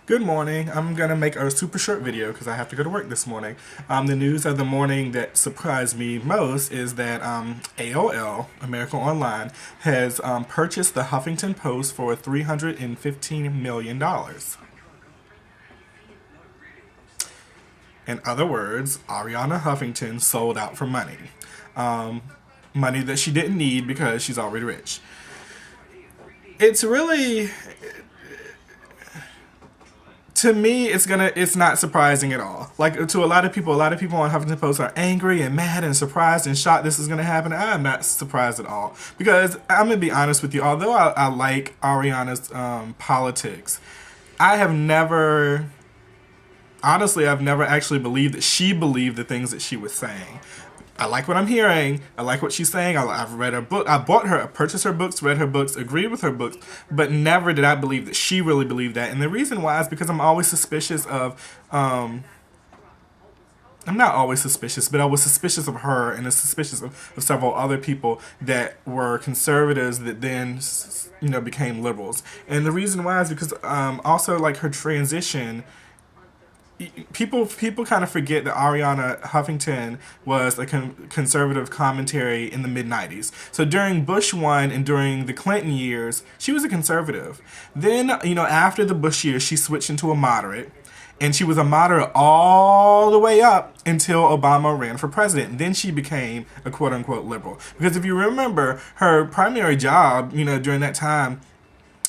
Good morning. I'm going to make a super short video because I have to go to work this morning. The news of the morning that surprised me most is that AOL, America Online, has purchased the Huffington Post for $315 million. In other words, Arianna Huffington sold out for money. Um, Money that she didn't need because she's already rich. It's really, to me, it's not surprising at all. Like, to a lot of people on Huffington Post are angry and mad and surprised and shocked this is gonna happen. I'm not surprised at all because I'm gonna be honest with you. Although I like Ariana's politics, I have never honestly, I've never actually believed that she believed the things that she was saying. I like what I'm hearing. I like what she's saying. I've read her book. I purchased her books, read her books, agreed with her books, but never did I believe that she really believed that. And the reason why is because I'm always suspicious of, I'm not always suspicious, but I was suspicious of her and suspicious of several other people that were conservatives that then, became liberals. And the reason why is because also like her transition, people kind of forget that Ariana Huffington was a conservative commentary in the mid 90s. So during Bush 1 and during the Clinton years, she was a conservative. Then, after the Bush years, she switched into a moderate. And she was a moderate all the way up until Obama ran for president. Then she became a quote unquote liberal. Because if you remember, her primary job, during that time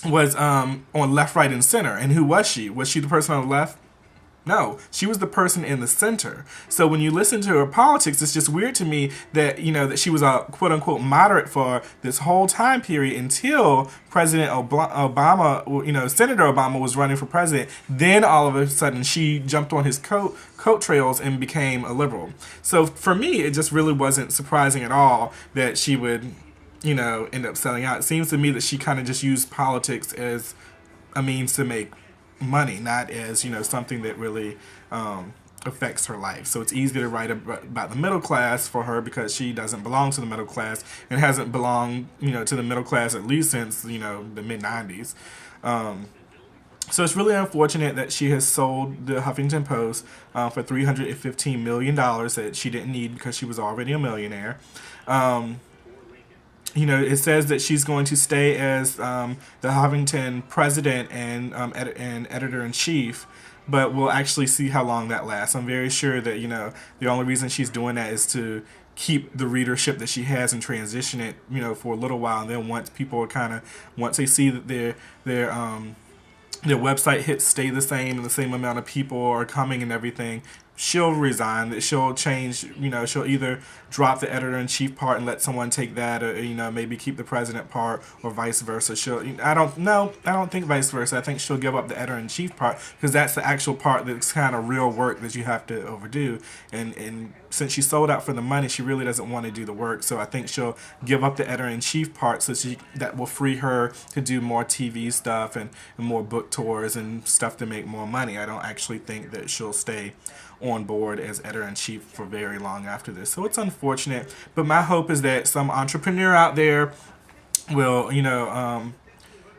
was on left, right, and center. And who was she? Was she the person on the left? No, she was the person in the center. So when you listen to her politics, it's just weird to me that, that she was a quote unquote moderate for this whole time period until President Obama, Senator Obama was running for president. Then all of a sudden she jumped on his coat trails and became a liberal. So for me, it just really wasn't surprising at all that she would, end up selling out. It seems to me that she kind of just used politics as a means to make money, not as something that really affects her life. So it's easy to write about the middle class for her because she doesn't belong to the middle class and hasn't belonged to the middle class at least since the mid 90s. So it's really unfortunate that she has sold the Huffington Post for $315 million that she didn't need because she was already a millionaire. It says that she's going to stay as the Huffington president and editor-in-chief, but we'll actually see how long that lasts. I'm very sure that, the only reason she's doing that is to keep the readership that she has and transition it, for a little while. And then once they see that their website hits stay the same and the same amount of people are coming and everything, she'll resign. That she'll change. She'll either drop the editor-in-chief part and let someone take that, or maybe keep the president part, or vice versa. I don't think vice versa. I think she'll give up the editor-in-chief part because that's the actual part that's kind of real work that you have to overdo. And since she sold out for the money, she really doesn't want to do the work. So I think she'll give up the editor-in-chief part so that will free her to do more TV stuff and more book tours and stuff to make more money. I don't actually think that she'll stay on board as editor-in-chief for very long after this. So it's unfortunate, but my hope is that some entrepreneur out there will,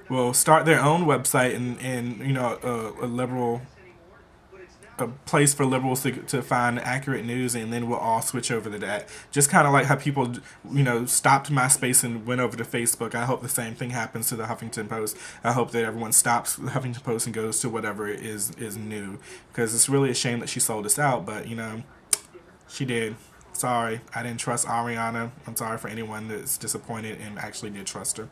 will start their own website and a liberal, a place for liberals to find accurate news, and then we'll all switch over to that. Just kind of like how people, stopped MySpace and went over to Facebook. I hope the same thing happens to the Huffington Post. I hope that everyone stops the Huffington Post and goes to whatever is new, because it's really a shame that she sold us out, but, she did. Sorry, I didn't trust Ariana. I'm sorry for anyone that's disappointed and actually did trust her.